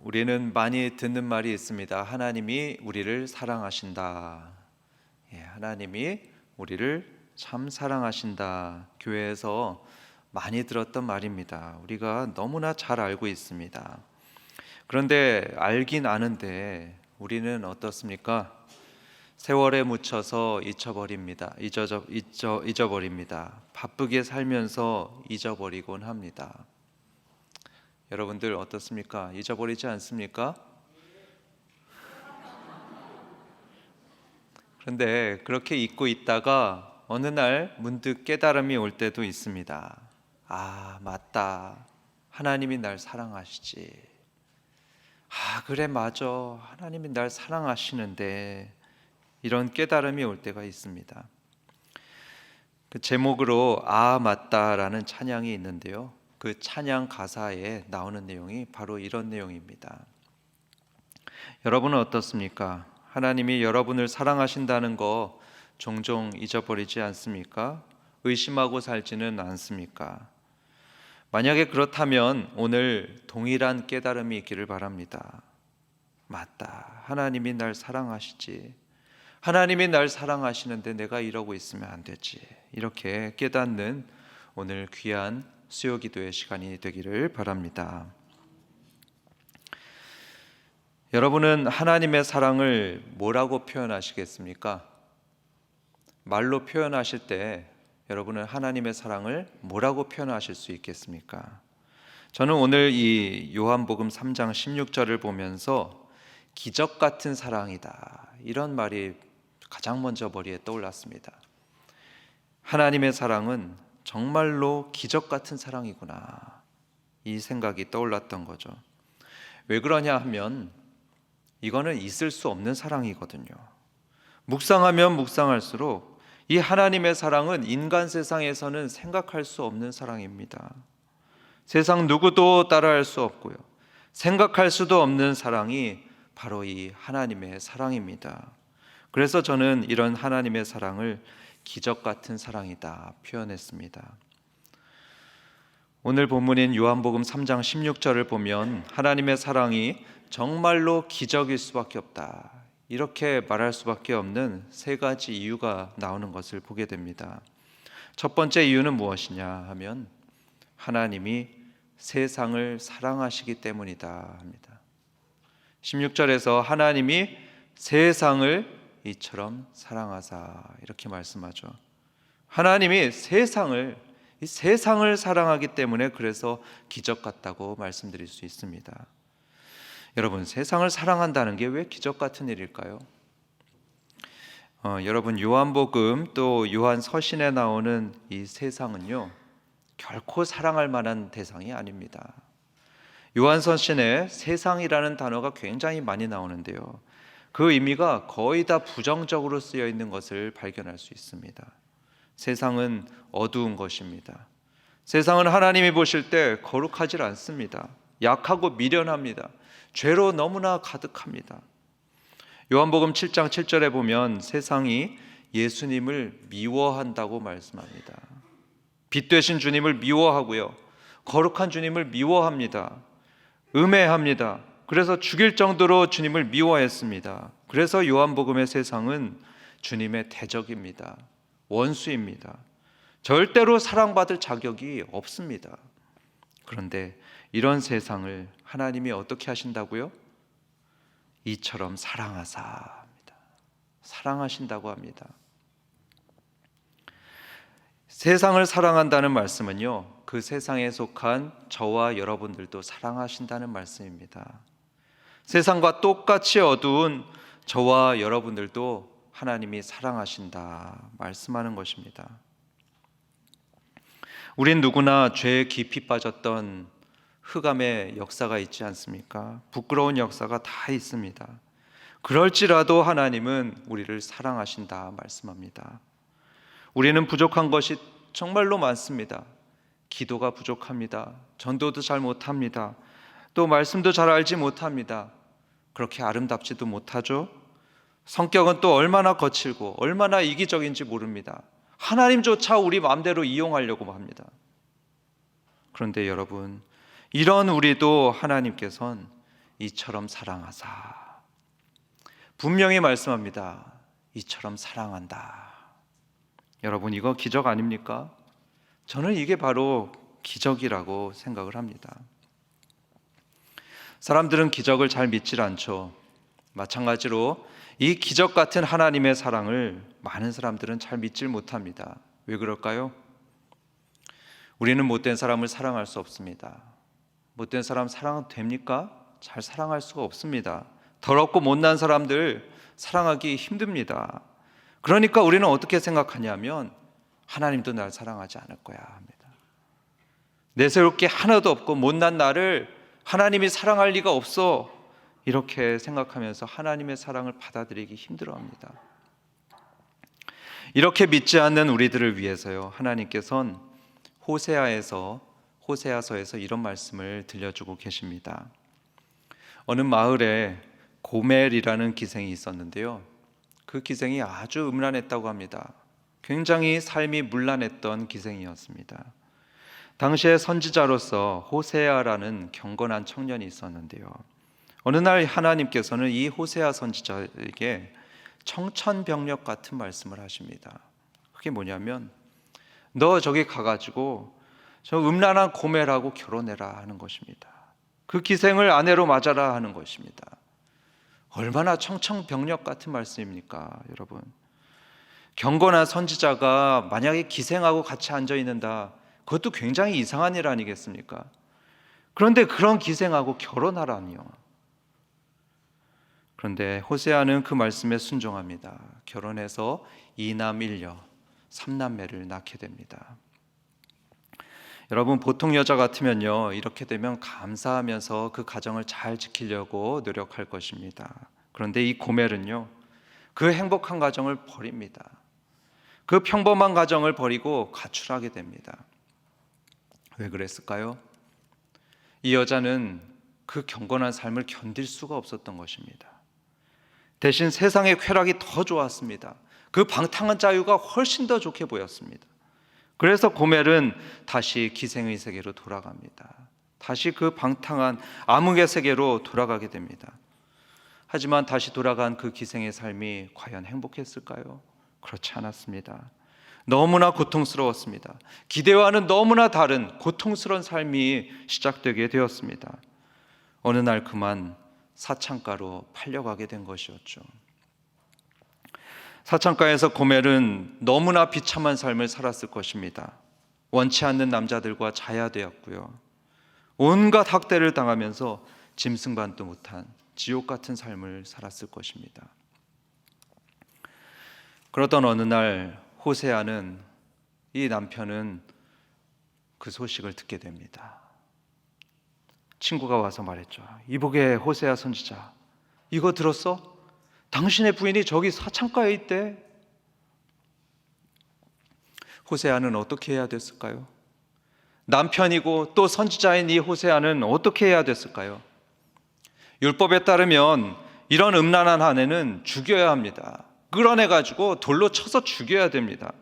우리는 많이 듣는 말이 있습니다. 하나님이 우리를 사랑하신다. 하나님이 우리를 참 사랑하신다. 교회에서 많이 들었던 말입니다. 우리가 너무나 잘 알고 있습니다. 그런데 알긴 아는데 우리는 어떻습니까? 세월에 묻혀서 잊어버립니다. 바쁘게 살면서 잊어버리곤 합니다. 여러분들 어떻습니까? 잊어버리지 않습니까? 그런데 그렇게 잊고 있다가 어느 날 문득 깨달음이 올 때도 있습니다. 아, 맞다. 하나님이 날 사랑하시지. 아, 그래, 맞아. 하나님이 날 사랑하시는데 이런 깨달음이 올 때가 있습니다. 그 제목으로 아, 맞다라는 찬양이 있는데요. 그 찬양 가사에 나오는 내용이 바로 이런 내용입니다. 여러분은 어떻습니까? 하나님이 여러분을 사랑하신다는 거 종종 잊어버리지 않습니까? 의심하고 살지는 않습니까? 만약에 그렇다면 오늘 동일한 깨달음이 있기를 바랍니다. 맞다. 하나님이 날 사랑하시지. 하나님이 날 사랑하시는데 내가 이러고 있으면 안 되지. 이렇게 깨닫는 오늘 귀한 수요 기도의 시간이 되기를 바랍니다. 여러분은 하나님의 사랑을 뭐라고 표현하시겠습니까? 말로 표현하실 때 여러분은 하나님의 사랑을 뭐라고 표현하실 수 있겠습니까? 저는 오늘 이 요한복음 3장 16절을 보면서 기적 같은 사랑이다, 이런 말이 가장 먼저 머리에 떠올랐습니다. 하나님의 사랑은 정말로 기적 같은 사랑이구나, 이 생각이 떠올랐던 거죠. 왜 그러냐 하면 이거는 있을 수 없는 사랑이거든요. 묵상하면 묵상할수록 이 하나님의 사랑은 인간 세상에서는 생각할 수 없는 사랑입니다. 세상 누구도 따라할 수 없고요, 생각할 수도 없는 사랑이 바로 이 하나님의 사랑입니다. 그래서 저는 이런 하나님의 사랑을 기적 같은 사랑이다 표현했습니다. 오늘 본문인 요한복음 3장 16절을 보면 하나님의 사랑이 정말로 기적일 수밖에 없다, 이렇게 말할 수밖에 없는 세 가지 이유가 나오는 것을 보게 됩니다. 첫 번째 이유는 무엇이냐 하면 하나님이 세상을 사랑하시기 때문이다 합니다. 16절에서 하나님이 세상을 이처럼 사랑하사, 이렇게 말씀하죠. 하나님이 세상을 사랑하기 때문에 그래서 기적 같다고 말씀드릴 수 있습니다. 여러분, 세상을 사랑한다는 게 왜 기적 같은 일일까요? 여러분, 요한복음 또 요한 서신에 나오는 이 세상은요, 결코 사랑할 만한 대상이 아닙니다. 요한 서신에 세상이라는 단어가 굉장히 많이 나오는데요, 그 의미가 거의 다 부정적으로 쓰여 있는 것을 발견할 수 있습니다. 세상은 어두운 것입니다. 세상은 하나님이 보실 때 거룩하지 않습니다. 약하고 미련합니다. 죄로 너무나 가득합니다. 요한복음 7장 7절에 보면 세상이 예수님을 미워한다고 말씀합니다. 빛 되신 주님을 미워하고요, 거룩한 주님을 미워합니다. 음해합니다. 그래서 죽일 정도로 주님을 미워했습니다. 그래서 요한복음의 세상은 주님의 대적입니다. 원수입니다. 절대로 사랑받을 자격이 없습니다. 그런데 이런 세상을 하나님이 어떻게 하신다고요? 이처럼 사랑하사 합니다. 사랑하신다고 합니다. 세상을 사랑한다는 말씀은요, 그 세상에 속한 저와 여러분들도 사랑하신다는 말씀입니다. 세상과 똑같이 어두운 저와 여러분들도 하나님이 사랑하신다 말씀하는 것입니다. 우린 누구나 죄에 깊이 빠졌던 흑암의 역사가 있지 않습니까? 부끄러운 역사가 다 있습니다. 그럴지라도 하나님은 우리를 사랑하신다 말씀합니다. 우리는 부족한 것이 정말로 많습니다. 기도가 부족합니다. 전도도 잘 못합니다. 또 말씀도 잘 알지 못합니다. 그렇게 아름답지도 못하죠. 성격은 또 얼마나 거칠고 얼마나 이기적인지 모릅니다. 하나님조차 우리 마음대로 이용하려고 합니다. 그런데 여러분, 이런 우리도 하나님께서는 이처럼 사랑하사. 분명히 말씀합니다. 이처럼 사랑한다. 여러분, 이거 기적 아닙니까? 저는 이게 바로 기적이라고 생각을 합니다. 사람들은 기적을 잘 믿질 않죠. 마찬가지로 이 기적 같은 하나님의 사랑을 많은 사람들은 잘 믿질 못합니다. 왜 그럴까요? 우리는 못된 사람을 사랑할 수 없습니다. 못된 사람 사랑 됩니까? 잘 사랑할 수가 없습니다. 더럽고 못난 사람들 사랑하기 힘듭니다. 그러니까 우리는 어떻게 생각하냐면 하나님도 날 사랑하지 않을 거야 합니다. 내세울 게 하나도 없고 못난 나를 하나님이 사랑할 리가 없어, 이렇게 생각하면서 하나님의 사랑을 받아들이기 힘들어합니다. 이렇게 믿지 않는 우리들을 위해서요, 하나님께서는 호세아서에서 이런 말씀을 들려주고 계십니다. 어느 마을에 고멜이라는 기생이 있었는데요, 그 기생이 아주 음란했다고 합니다. 굉장히 삶이 문란했던 기생이었습니다. 당시에 선지자로서 호세아라는 경건한 청년이 있었는데요, 어느 날 하나님께서는 이 호세아 선지자에게 청천벽력 같은 말씀을 하십니다. 그게 뭐냐면 너 저기 가가지고 저 음란한 고멜하고 결혼해라 하는 것입니다. 그 기생을 아내로 맞아라 하는 것입니다. 얼마나 청천벽력 같은 말씀입니까, 여러분? 경건한 선지자가 만약에 기생하고 같이 앉아 있는다, 그것도 굉장히 이상한 일 아니겠습니까? 그런데 그런 기생하고 결혼하라니요. 그런데 호세아는 그 말씀에 순종합니다. 결혼해서 2남 1녀 3남매를 낳게 됩니다. 여러분, 보통 여자 같으면요, 이렇게 되면 감사하면서 그 가정을 잘 지키려고 노력할 것입니다. 그런데 이 고멜은요, 그 행복한 가정을 버립니다. 그 평범한 가정을 버리고 가출하게 됩니다. 왜 그랬을까요? 이 여자는 그 경건한 삶을 견딜 수가 없었던 것입니다. 대신 세상의 쾌락이 더 좋았습니다. 그 방탕한 자유가 훨씬 더 좋게 보였습니다. 그래서 고멜은 다시 기생의 세계로 돌아갑니다. 다시 그 방탕한 암흑의 세계로 돌아가게 됩니다. 하지만 다시 돌아간 그 기생의 삶이 과연 행복했을까요? 그렇지 않았습니다. 너무나 고통스러웠습니다. 기대와는 너무나 다른 고통스러운 삶이 시작되게 되었습니다. 어느 날 그만 사창가로 팔려가게 된 것이었죠. 사창가에서 고멜은 너무나 비참한 삶을 살았을 것입니다. 원치 않는 남자들과 자야되었고요, 온갖 학대를 당하면서 짐승반도 못한 지옥 같은 삶을 살았을 것입니다. 그러던 어느 날 호세아는, 이 남편은 그 소식을 듣게 됩니다. 친구가 와서 말했죠. 이보게 호세아 선지자, 이거 들었어? 당신의 부인이 저기 사창가에 있대. 호세아는 어떻게 해야 됐을까요? 남편이고 또 선지자인 이 호세아는 어떻게 해야 됐을까요? 율법에 따르면 이런 음란한 아내는 죽여야 합니다. 끌어내가지고 돌로 쳐서 죽여야 됩니다.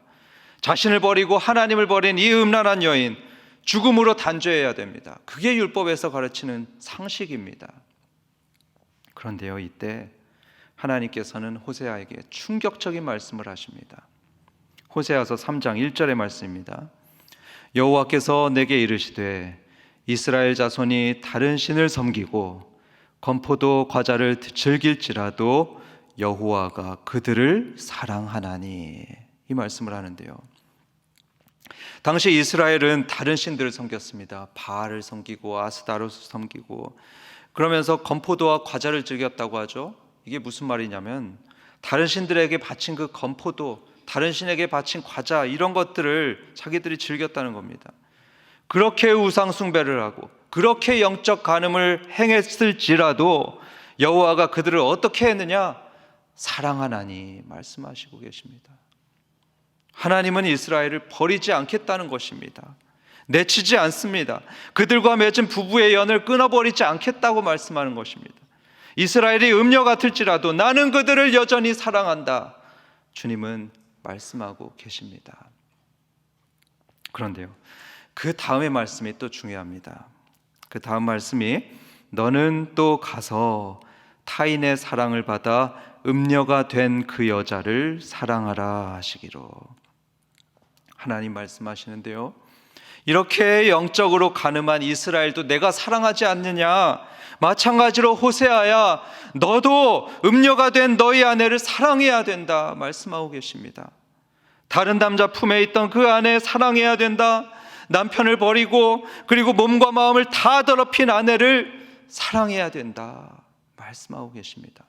자신을 버리고 하나님을 버린 이 음란한 여인, 죽음으로 단죄해야 됩니다. 그게 율법에서 가르치는 상식입니다. 그런데요, 이때 하나님께서는 호세아에게 충격적인 말씀을 하십니다. 호세아서 3장 1절의 말씀입니다. 여호와께서 내게 이르시되 이스라엘 자손이 다른 신을 섬기고 건포도 과자를 즐길지라도 여호와가 그들을 사랑하나니, 이 말씀을 하는데요, 당시 이스라엘은 다른 신들을 섬겼습니다. 바알을 섬기고 아스다롯을 섬기고, 그러면서 건포도와 과자를 즐겼다고 하죠. 이게 무슨 말이냐면 다른 신들에게 바친 그 건포도, 다른 신에게 바친 과자, 이런 것들을 자기들이 즐겼다는 겁니다. 그렇게 우상 숭배를 하고 그렇게 영적 간음을 행했을지라도 여호와가 그들을 어떻게 했느냐? 사랑하나니 말씀하시고 계십니다. 하나님은 이스라엘을 버리지 않겠다는 것입니다. 내치지 않습니다. 그들과 맺은 부부의 연을 끊어버리지 않겠다고 말씀하는 것입니다. 이스라엘이 음녀 같을지라도 나는 그들을 여전히 사랑한다, 주님은 말씀하고 계십니다. 그런데요, 그 다음의 말씀이 또 중요합니다. 그 다음 말씀이 너는 또 가서 타인의 사랑을 받아 음녀가 된 그 여자를 사랑하라 하시기로. 하나님 말씀하시는데요, 이렇게 영적으로 가늠한 이스라엘도 내가 사랑하지 않느냐? 마찬가지로 호세아야, 너도 음녀가 된 너희 아내를 사랑해야 된다 말씀하고 계십니다. 다른 남자 품에 있던 그 아내 사랑해야 된다. 남편을 버리고 그리고 몸과 마음을 다 더럽힌 아내를 사랑해야 된다 말씀하고 계십니다.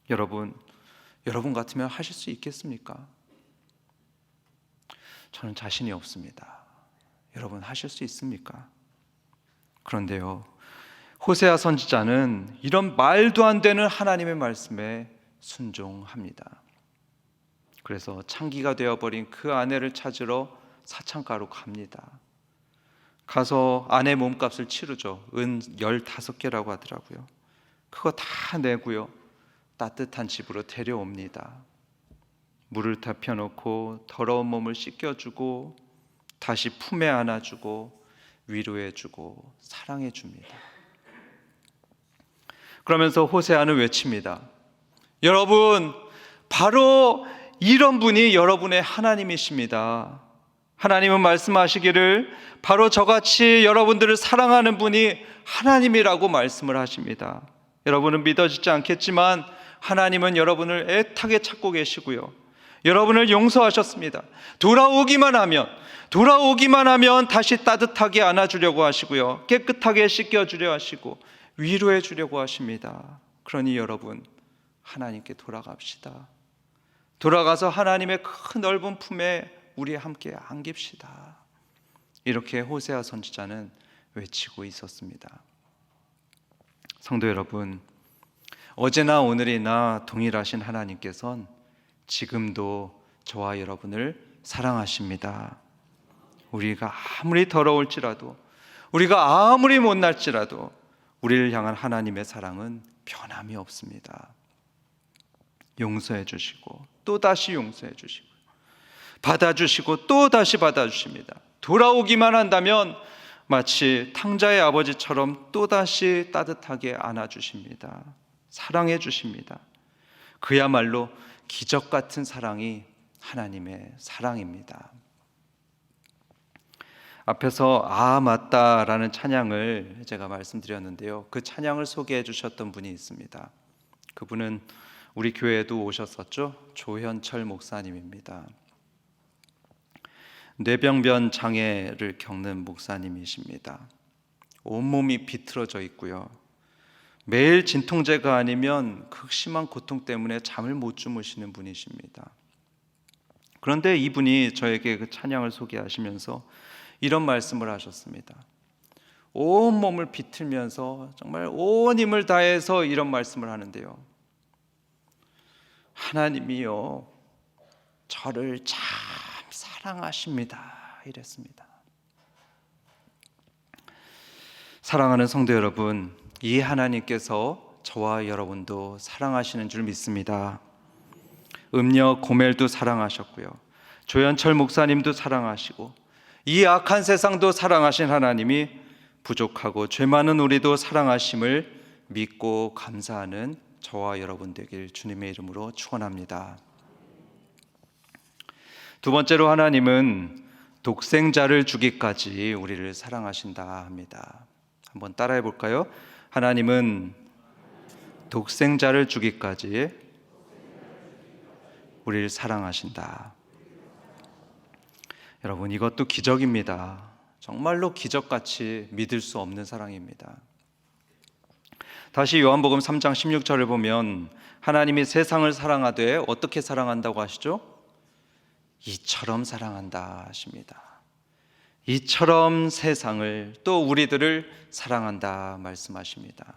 여러분 같으면 하실 수 있겠습니까? 저는 자신이 없습니다. 여러분 하실 수 있습니까? 그런데요, 호세아 선지자는 이런 말도 안 되는 하나님의 말씀에 순종합니다. 그래서 창기가 되어버린 그 아내를 찾으러 사창가로 갑니다. 가서 아내 몸값을 치르죠. 은 15개라고 하더라고요. 그거 다 내고요, 따뜻한 집으로 데려옵니다. 물을 다 펴놓고 더러운 몸을 씻겨주고 다시 품에 안아주고 위로해주고 사랑해줍니다. 그러면서 호세아는 외칩니다. 여러분, 바로 이런 분이 여러분의 하나님이십니다. 하나님은 말씀하시기를 바로 저같이 여러분들을 사랑하는 분이 하나님이라고 말씀을 하십니다. 여러분은 믿어지지 않겠지만 하나님은 여러분을 애타게 찾고 계시고요, 여러분을 용서하셨습니다. 돌아오기만 하면 다시 따뜻하게 안아주려고 하시고요, 깨끗하게 씻겨주려 하시고 위로해 주려고 하십니다. 그러니 여러분, 하나님께 돌아갑시다. 돌아가서 하나님의 큰 넓은 품에 우리 함께 안깁시다. 이렇게 호세아 선지자는 외치고 있었습니다. 성도 여러분, 어제나 오늘이나 동일하신 하나님께서는 지금도 저와 여러분을 사랑하십니다. 우리가 아무리 더러울지라도, 우리가 아무리 못날지라도 우리를 향한 하나님의 사랑은 변함이 없습니다. 용서해 주시고 또다시 용서해 주시고 받아주시고 또다시 받아주십니다. 돌아오기만 한다면 마치 탕자의 아버지처럼 또다시 따뜻하게 안아주십니다. 사랑해 주십니다. 그야말로 기적 같은 사랑이 하나님의 사랑입니다. 앞에서 맞다라는 찬양을 제가 말씀드렸는데요, 그 찬양을 소개해 주셨던 분이 있습니다. 그분은 우리 교회에도 오셨었죠. 조현철 목사님입니다. 뇌병변 장애를 겪는 목사님이십니다. 온몸이 비틀어져 있고요, 매일 진통제가 아니면 극심한 고통 때문에 잠을 못 주무시는 분이십니다. 그런데 이분이 저에게 그 찬양을 소개하시면서 이런 말씀을 하셨습니다. 온몸을 비틀면서 정말 온 힘을 다해서 이런 말씀을 하는데요, 하나님이요, 저를 참 사랑하십니다 이랬습니다. 사랑하는 성도 여러분, 이 하나님께서 저와 여러분도 사랑하시는 줄 믿습니다. 음녀 고멜도 사랑하셨고요, 조현철 목사님도 사랑하시고 이 악한 세상도 사랑하신 하나님이 부족하고 죄 많은 우리도 사랑하심을 믿고 감사하는 저와 여러분 되길 주님의 이름으로 축원합니다. 두 번째로, 하나님은 독생자를 주기까지 우리를 사랑하신다 합니다. 한번 따라해 볼까요? 하나님은 독생자를 주기까지 우리를 사랑하신다. 여러분, 이것도 기적입니다. 정말로 기적같이 믿을 수 없는 사랑입니다. 다시 요한복음 3장 16절을 보면 하나님이 세상을 사랑하되 어떻게 사랑한다고 하시죠? 이처럼 사랑한다 하십니다. 이처럼 세상을, 또 우리들을 사랑한다 말씀하십니다.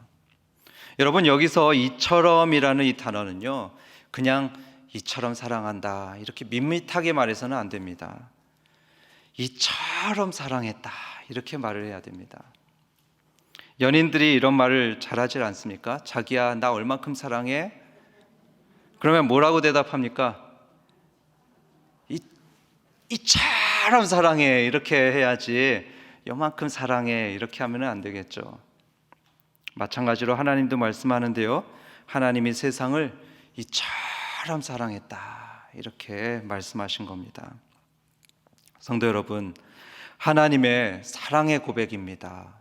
여러분, 여기서 이처럼이라는 이 단어는요, 그냥 이처럼 사랑한다 이렇게 밋밋하게 말해서는 안 됩니다. 이처럼 사랑했다 이렇게 말을 해야 됩니다. 연인들이 이런 말을 잘하지 않습니까? 자기야, 나 얼만큼 사랑해? 그러면 뭐라고 대답합니까? 이처럼 사랑해 이렇게 해야지, 요만큼 사랑해 이렇게 하면 안 되겠죠. 마찬가지로 하나님도 말씀하는데요, 하나님이 세상을 이처럼 사랑했다, 이렇게 말씀하신 겁니다. 성도 여러분, 하나님의 사랑의 고백입니다.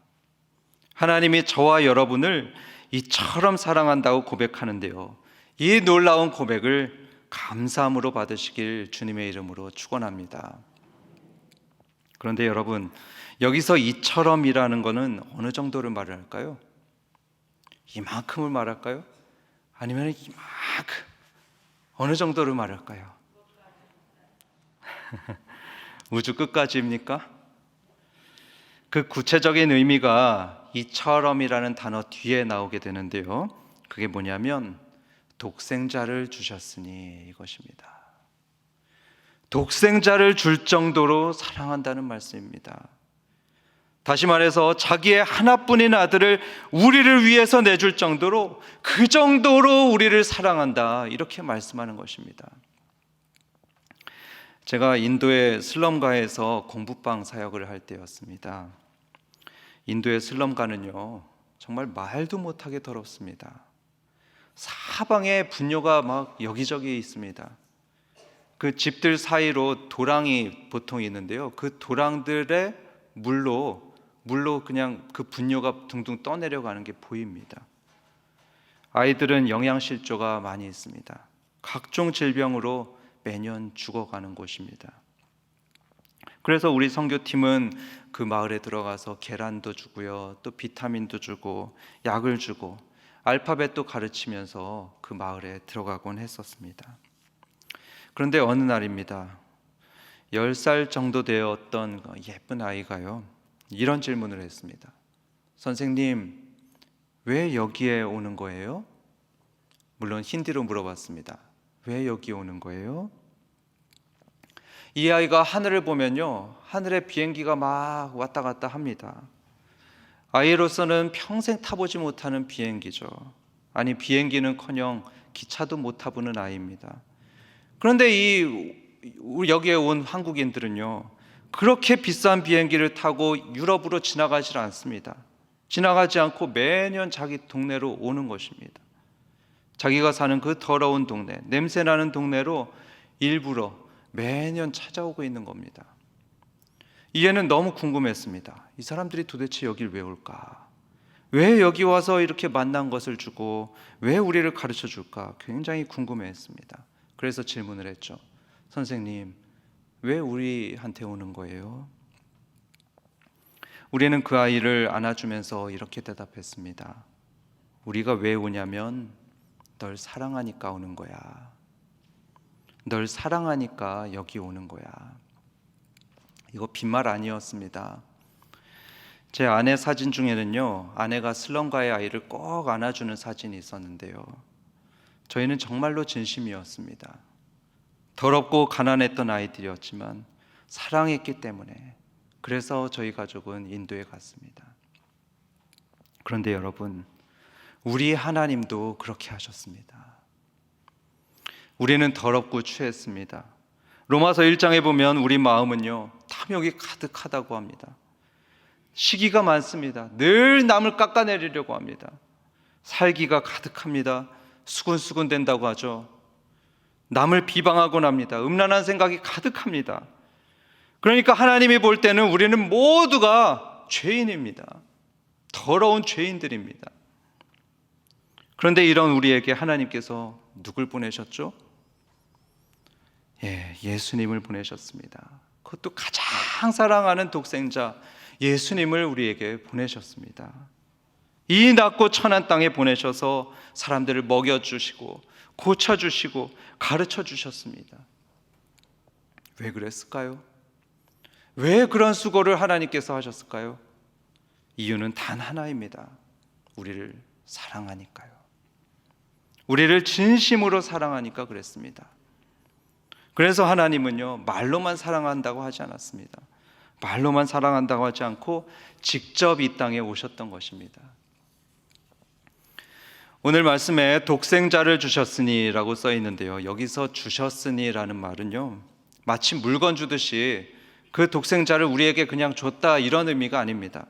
하나님이 저와 여러분을 이처럼 사랑한다고 고백하는데요, 이 놀라운 고백을 감사함으로 받으시길 주님의 이름으로 축원합니다. 그런데 여러분, 여기서 이처럼이라는 것은 어느 정도를 말을 할까요? 이만큼을 말할까요? 아니면 이만큼, 어느 정도를 말할까요? 우주 끝까지입니까? 그 구체적인 의미가 이처럼이라는 단어 뒤에 나오게 되는데요, 그게 뭐냐면 독생자를 주셨으니, 이것입니다. 독생자를 줄 정도로 사랑한다는 말씀입니다. 다시 말해서 자기의 하나뿐인 아들을 우리를 위해서 내줄 정도로, 그 정도로 우리를 사랑한다, 이렇게 말씀하는 것입니다. 제가 인도의 슬럼가에서 공부방 사역을 할 때였습니다. 인도의 슬럼가는요, 정말 말도 못하게 더럽습니다. 사방에 분뇨가 막 여기저기 있습니다. 그 집들 사이로 도랑이 보통 있는데요, 그 도랑들의 물로 그냥 그 분뇨가 둥둥 떠내려가는 게 보입니다. 아이들은 영양실조가 많이 있습니다. 각종 질병으로 매년 죽어가는 곳입니다. 그래서 우리 선교팀은 그 마을에 들어가서 계란도 주고요, 또 비타민도 주고 약을 주고 알파벳도 가르치면서 그 마을에 들어가곤 했었습니다. 그런데 어느 날입니다. 10살 정도 되었던 예쁜 아이가요, 이런 질문을 했습니다. 선생님, 왜 여기에 오는 거예요? 물론 힌디로 물어봤습니다. 왜 여기 오는 거예요? 이 아이가 하늘을 보면요, 하늘에 비행기가 막 왔다 갔다 합니다. 아이로서는 평생 타보지 못하는 비행기죠. 아니, 비행기는커녕 기차도 못 타보는 아이입니다. 그런데 여기에 온 한국인들은요, 그렇게 비싼 비행기를 타고 유럽으로 지나가질 않습니다. 지나가지 않고 매년 자기 동네로 오는 것입니다. 자기가 사는 그 더러운 동네, 냄새나는 동네로 일부러 매년 찾아오고 있는 겁니다. 이해는 너무 궁금했습니다. 이 사람들이 도대체 여길 왜 올까? 왜 여기 와서 이렇게 만난 것을 주고 왜 우리를 가르쳐 줄까? 굉장히 궁금해했습니다. 그래서 질문을 했죠. 선생님, 왜 우리한테 오는 거예요? 우리는 그 아이를 안아주면서 이렇게 대답했습니다. 우리가 왜 오냐면 널 사랑하니까 오는 거야. 널 사랑하니까 여기 오는 거야. 이거 빈말 아니었습니다. 제 아내 사진 중에는요, 아내가 슬럼가의 아이를 꼭 안아주는 사진이 있었는데요, 저희는 정말로 진심이었습니다. 더럽고 가난했던 아이들이었지만 사랑했기 때문에, 그래서 저희 가족은 인도에 갔습니다. 그런데 여러분, 우리 하나님도 그렇게 하셨습니다. 우리는 더럽고 추했습니다. 로마서 1장에 보면 우리 마음은요, 탐욕이 가득하다고 합니다. 시기가 많습니다. 늘 남을 깎아내리려고 합니다. 살기가 가득합니다. 수군수군 된다고 하죠. 남을 비방하곤 합니다. 음란한 생각이 가득합니다. 그러니까 하나님이 볼 때는 우리는 모두가 죄인입니다. 더러운 죄인들입니다. 그런데 이런 우리에게 하나님께서 누굴 보내셨죠? 예수님을 보내셨습니다. 그것도 가장 사랑하는 독생자 예수님을 우리에게 보내셨습니다. 이 낮고 천한 땅에 보내셔서 사람들을 먹여주시고 고쳐주시고 가르쳐주셨습니다. 왜 그랬을까요? 왜 그런 수고를 하나님께서 하셨을까요? 이유는 단 하나입니다. 우리를 사랑하니까요. 우리를 진심으로 사랑하니까 그랬습니다. 그래서 하나님은요, 말로만 사랑한다고 하지 않았습니다. 말로만 사랑한다고 하지 않고 직접 이 땅에 오셨던 것입니다. 오늘 말씀에 독생자를 주셨으니라고 써 있는데요, 여기서 주셨으니라는 말은요, 마치 물건 주듯이 그 독생자를 우리에게 그냥 줬다, 이런 의미가 아닙니다.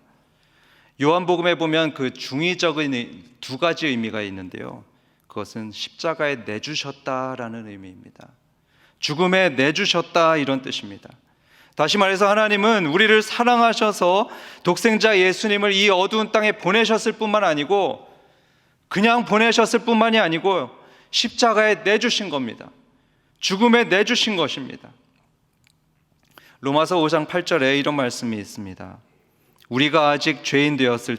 요한복음에 보면 그 중의적인 두 가지 의미가 있는데요, 그것은 십자가에 내주셨다라는 의미입니다. 죽음에 내주셨다, 이런 뜻입니다. 다시 말해서 하나님은 우리를 사랑하셔서 독생자 예수님을 이 어두운 땅에 보내셨을 뿐만 아니고, 그냥 보내셨을 뿐만이 아니고 십자가에 내주신 겁니다. 죽음에 내주신 것입니다. 로마서 5장 8절에 이런 말씀이 있습니다. 우리가 아직 죄인 되었을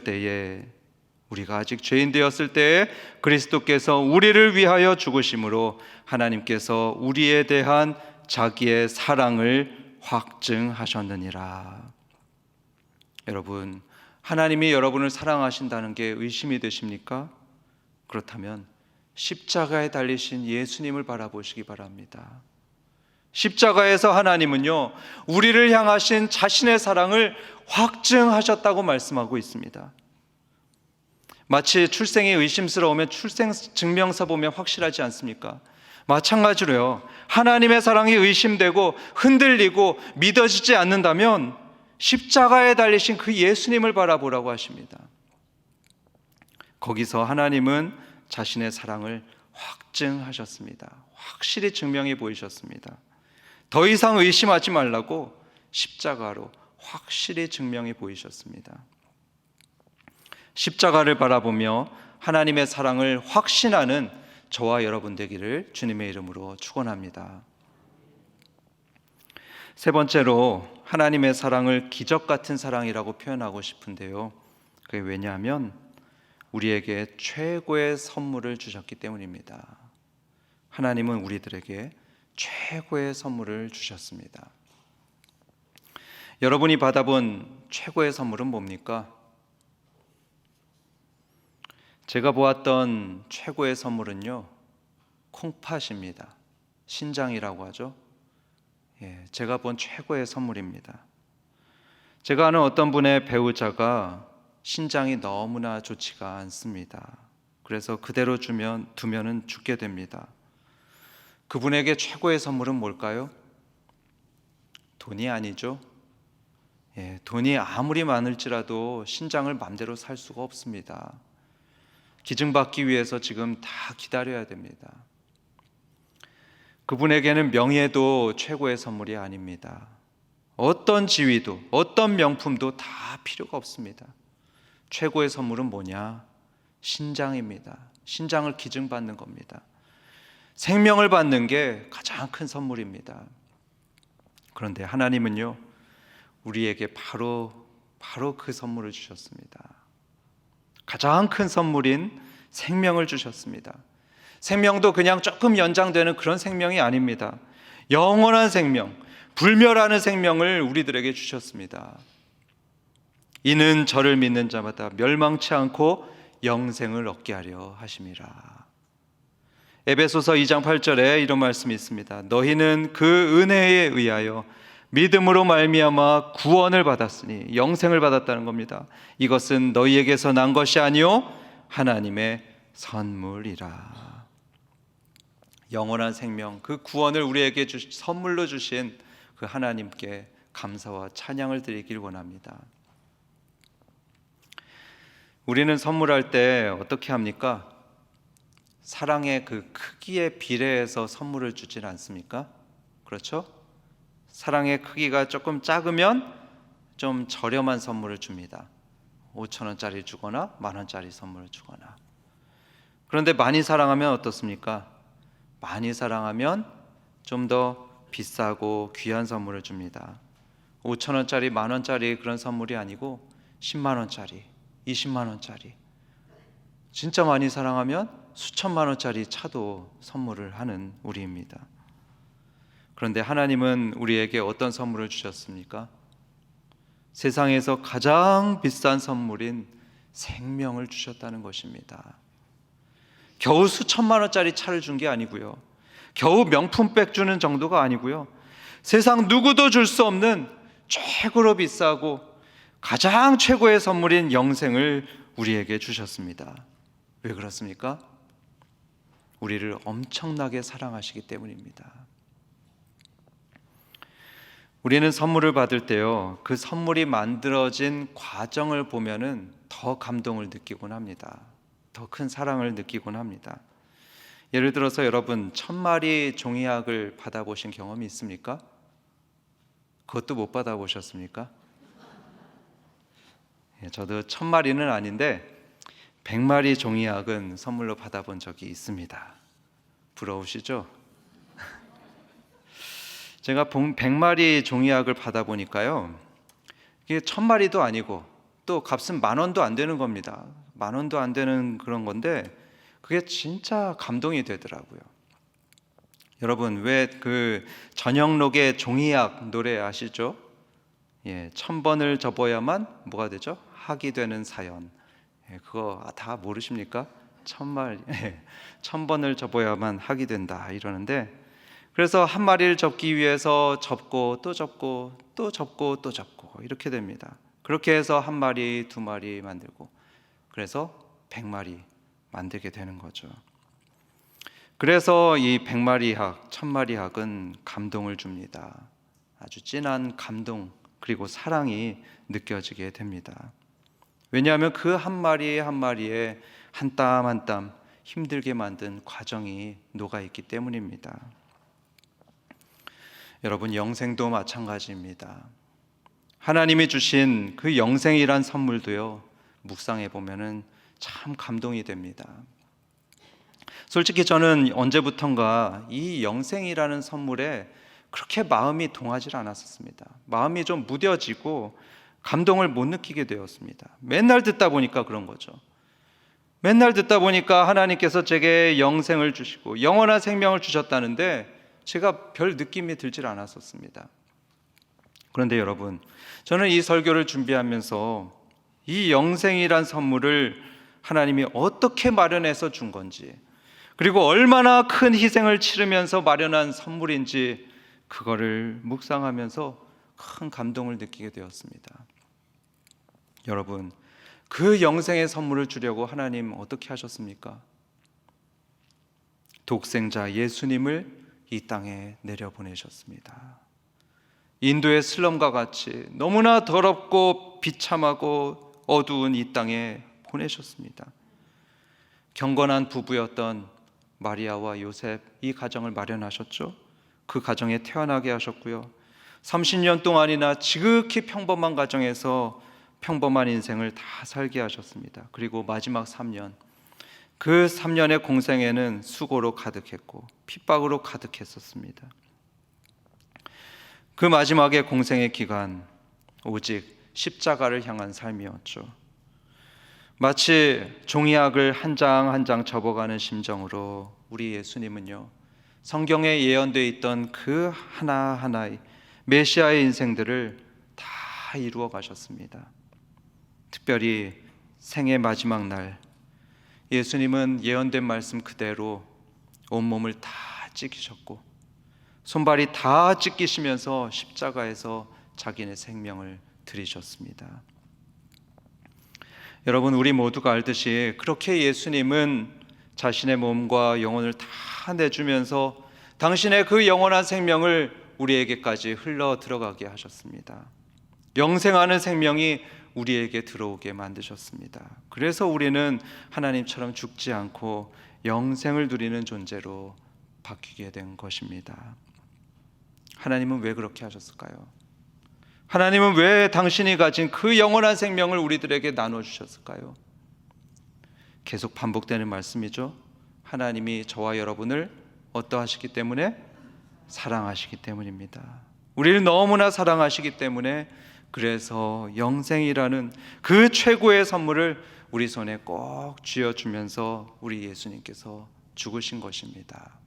때에 그리스도께서 우리를 위하여 죽으심으로 하나님께서 우리에 대한 자기의 사랑을 확증하셨느니라. 여러분, 하나님이 여러분을 사랑하신다는 게 의심이 되십니까? 그렇다면 십자가에 달리신 예수님을 바라보시기 바랍니다. 십자가에서 하나님은요, 우리를 향하신 자신의 사랑을 확증하셨다고 말씀하고 있습니다. 마치 출생이 의심스러우면 출생 증명서 보면 확실하지 않습니까? 마찬가지로요, 하나님의 사랑이 의심되고 흔들리고 믿어지지 않는다면 십자가에 달리신 그 예수님을 바라보라고 하십니다. 거기서 하나님은 자신의 사랑을 확증하셨습니다. 확실히 증명해 보이셨습니다. 더 이상 의심하지 말라고 십자가로 확실히 증명해 보이셨습니다. 십자가를 바라보며 하나님의 사랑을 확신하는 저와 여러분 되기를 주님의 이름으로 축원합니다. 세 번째로 하나님의 사랑을 기적 같은 사랑이라고 표현하고 싶은데요, 그게 왜냐하면 우리에게 최고의 선물을 주셨기 때문입니다. 하나님은 우리들에게 최고의 선물을 주셨습니다. 여러분이 받아본 최고의 선물은 뭡니까? 제가 보았던 최고의 선물은요, 콩팥입니다. 신장이라고 하죠. 제가 본 최고의 선물입니다. 제가 아는 어떤 분의 배우자가 신장이 너무나 좋지가 않습니다. 그래서 그대로 두면은 죽게 됩니다. 그분에게 최고의 선물은 뭘까요? 돈이 아니죠. 돈이 아무리 많을지라도 신장을 마음대로 살 수가 없습니다. 기증받기 위해서 지금 다 기다려야 됩니다. 그분에게는 명예도 최고의 선물이 아닙니다. 어떤 지위도 어떤 명품도 다 필요가 없습니다. 최고의 선물은 뭐냐? 신장입니다. 신장을 기증받는 겁니다. 생명을 받는 게 가장 큰 선물입니다. 그런데 하나님은요, 우리에게 바로 그 선물을 주셨습니다. 가장 큰 선물인 생명을 주셨습니다. 생명도 그냥 조금 연장되는 그런 생명이 아닙니다. 영원한 생명, 불멸하는 생명을 우리들에게 주셨습니다. 이는 저를 믿는 자마다 멸망치 않고 영생을 얻게 하려 하심이라. 에베소서 2장 8절에 이런 말씀이 있습니다. 너희는 그 은혜에 의하여 믿음으로 말미암아 구원을 받았으니, 영생을 받았다는 겁니다. 이것은 너희에게서 난 것이 아니요 하나님의 선물이라. 영원한 생명, 그 구원을 우리에게 선물로 주신 그 하나님께 감사와 찬양을 드리길 원합니다. 우리는 선물할 때 어떻게 합니까? 사랑의 그 크기에 비례해서 선물을 주질 않습니까? 그렇죠? 사랑의 크기가 조금 작으면 좀 저렴한 선물을 줍니다. 5,000원짜리 주거나 10,000원짜리 선물을 주거나. 그런데 많이 사랑하면 어떻습니까? 많이 사랑하면 좀 더 비싸고 귀한 선물을 줍니다. 5,000원짜리 10,000원짜리 그런 선물이 아니고 10만원짜리, 20만원짜리, 진짜 많이 사랑하면 수천만원짜리 차도 선물을 하는 우리입니다. 그런데 하나님은 우리에게 어떤 선물을 주셨습니까? 세상에서 가장 비싼 선물인 생명을 주셨다는 것입니다. 겨우 수천만원짜리 차를 준 게 아니고요, 겨우 명품백 주는 정도가 아니고요, 세상 누구도 줄 수 없는 최고로 비싸고 가장 최고의 선물인 영생을 우리에게 주셨습니다. 왜 그렇습니까? 우리를 엄청나게 사랑하시기 때문입니다. 우리는 선물을 받을 때요, 그 선물이 만들어진 과정을 보면은 더 감동을 느끼곤 합니다. 더 큰 사랑을 느끼곤 합니다. 예를 들어서 여러분 1000마리 종이약을 받아보신 경험이 있습니까? 그것도 못 받아보셨습니까? 저도 1000마리는 아닌데 100마리 종이약은 선물로 받아본 적이 있습니다. 부러우시죠? 제가 100마리 종이약을 받아보니까요, 이게 1000마리도 아니고 또 값은 10,000원도 안 되는 겁니다. 10,000원도 안 되는 그런 건데 그게 진짜 감동이 되더라고요. 여러분, 왜 그 전영록의 종이약 노래 아시죠? 1000번을 접어야만 뭐가 되죠? 학이 되는 사연. 그거 다 모르십니까? 1000번을 접어야만 학이 된다 이러는데, 그래서 한 마리를 접기 위해서 접고 또 접고 또 접고 또 접고 이렇게 됩니다. 그렇게 해서 한 마리, 두 마리 만들고, 그래서 100마리 만들게 되는 거죠. 그래서 이 100마리 학, 1000마리 학은 감동을 줍니다. 아주 진한 감동 그리고 사랑이 느껴지게 됩니다. 왜냐하면 그 한 마리 한 마리에 한 땀 한 땀 힘들게 만든 과정이 녹아있기 때문입니다. 여러분, 영생도 마찬가지입니다. 하나님이 주신 그 영생이란 선물도요, 묵상해 보면은 참 감동이 됩니다. 솔직히 저는 언제부턴가 이 영생이라는 선물에 그렇게 마음이 동하지 않았었습니다. 마음이 좀 무뎌지고 감동을 못 느끼게 되었습니다. 맨날 듣다 보니까 그런 거죠. 맨날 듣다 보니까 하나님께서 제게 영생을 주시고 영원한 생명을 주셨다는데 제가 별 느낌이 들질 않았었습니다. 그런데 여러분, 저는 이 설교를 준비하면서 이 영생이란 선물을 하나님이 어떻게 마련해서 준 건지, 그리고 얼마나 큰 희생을 치르면서 마련한 선물인지 그거를 묵상하면서 큰 감동을 느끼게 되었습니다. 여러분, 그 영생의 선물을 주려고 하나님 어떻게 하셨습니까? 독생자 예수님을 이 땅에 내려보내셨습니다. 인도의 슬럼과 같이 너무나 더럽고 비참하고 어두운 이 땅에 보내셨습니다. 경건한 부부였던 마리아와 요셉, 이 가정을 마련하셨죠. 그 가정에 태어나게 하셨고요, 30년 동안이나 지극히 평범한 가정에서 평범한 인생을 다 살게 하셨습니다. 그리고 마지막 3년, 그 3년의 공생애는 수고로 가득했고 핍박으로 가득했었습니다. 그 마지막의 공생의 기간, 오직 십자가를 향한 삶이었죠. 마치 종이약을 한 장 한 장 접어가는 심정으로 우리 예수님은요, 성경에 예언되어 있던 그 하나하나의 메시아의 인생들을 다 이루어 가셨습니다. 특별히 생의 마지막 날, 예수님은 예언된 말씀 그대로 온몸을 다 찢기셨고 손발이 다 찢기시면서 십자가에서 자기네 생명을 드리셨습니다. 여러분, 우리 모두가 알듯이 그렇게 예수님은 자신의 몸과 영혼을 다 내주면서 당신의 그 영원한 생명을 우리에게까지 흘러 들어가게 하셨습니다. 영생하는 생명이 우리에게 들어오게 만드셨습니다. 그래서 우리는 하나님처럼 죽지 않고 영생을 누리는 존재로 바뀌게 된 것입니다. 하나님은 왜 그렇게 하셨을까요? 하나님은 왜 당신이 가진 그 영원한 생명을 우리들에게 나눠주셨을까요? 계속 반복되는 말씀이죠. 하나님이 저와 여러분을 어떠하시기 때문에? 사랑하시기 때문입니다. 우리를 너무나 사랑하시기 때문에, 그래서 영생이라는 그 최고의 선물을 우리 손에 꼭 쥐어주면서 우리 예수님께서 죽으신 것입니다.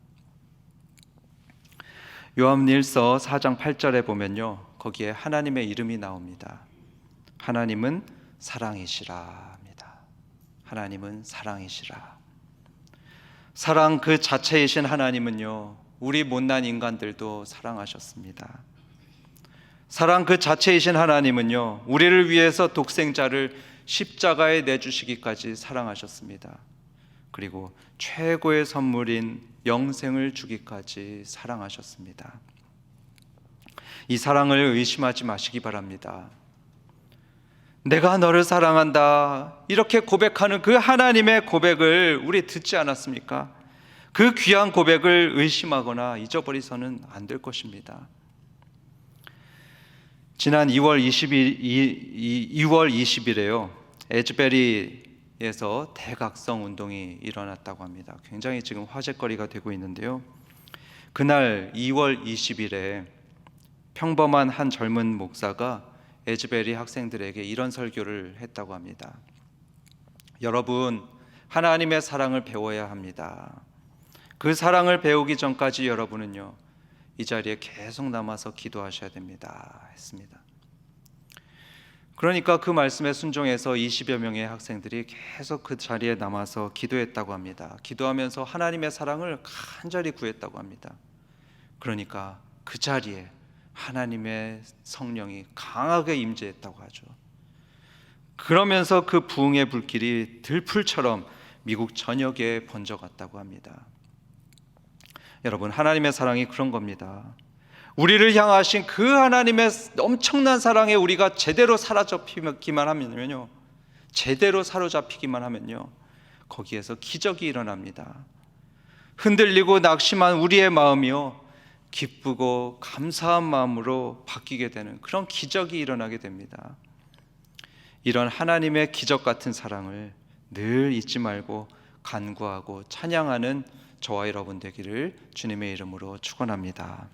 요한일서 4장 8절에 보면요, 거기에 하나님의 이름이 나옵니다. 하나님은 사랑이시라 합니다. 하나님은 사랑이시라. 사랑 그 자체이신 하나님은요, 우리 못난 인간들도 사랑하셨습니다. 사랑 그 자체이신 하나님은요, 우리를 위해서 독생자를 십자가에 내주시기까지 사랑하셨습니다. 그리고 최고의 선물인 영생을 주기까지 사랑하셨습니다. 이 사랑을 의심하지 마시기 바랍니다. 내가 너를 사랑한다 이렇게 고백하는 그 하나님의 고백을 우리 듣지 않았습니까? 그 귀한 고백을 의심하거나 잊어버리서는 안 될 것입니다. 지난 2월 20일에요 에즈베리에서 대각성 운동이 일어났다고 합니다. 굉장히 지금 화제거리가 되고 있는데요, 그날 2월 20일에 평범한 한 젊은 목사가 에즈베리 학생들에게 이런 설교를 했다고 합니다. 여러분, 하나님의 사랑을 배워야 합니다. 그 사랑을 배우기 전까지 여러분은요, 이 자리에 계속 남아서 기도하셔야 됩니다 했습니다. 그러니까 그 말씀에 순종해서 20여 명의 학생들이 계속 그 자리에 남아서 기도했다고 합니다. 기도하면서 하나님의 사랑을 간절히 구했다고 합니다. 그러니까 그 자리에 하나님의 성령이 강하게 임재했다고 하죠. 그러면서 그 부흥의 불길이 들풀처럼 미국 전역에 번져갔다고 합니다. 여러분, 하나님의 사랑이 그런 겁니다. 우리를 향하신 그 하나님의 엄청난 사랑에 우리가 제대로 사로잡히기만 하면요, 거기에서 기적이 일어납니다. 흔들리고 낙심한 우리의 마음이요, 기쁘고 감사한 마음으로 바뀌게 되는 그런 기적이 일어나게 됩니다. 이런 하나님의 기적 같은 사랑을 늘 잊지 말고 간구하고 찬양하는 저와 여러분 되기를 주님의 이름으로 축원합니다.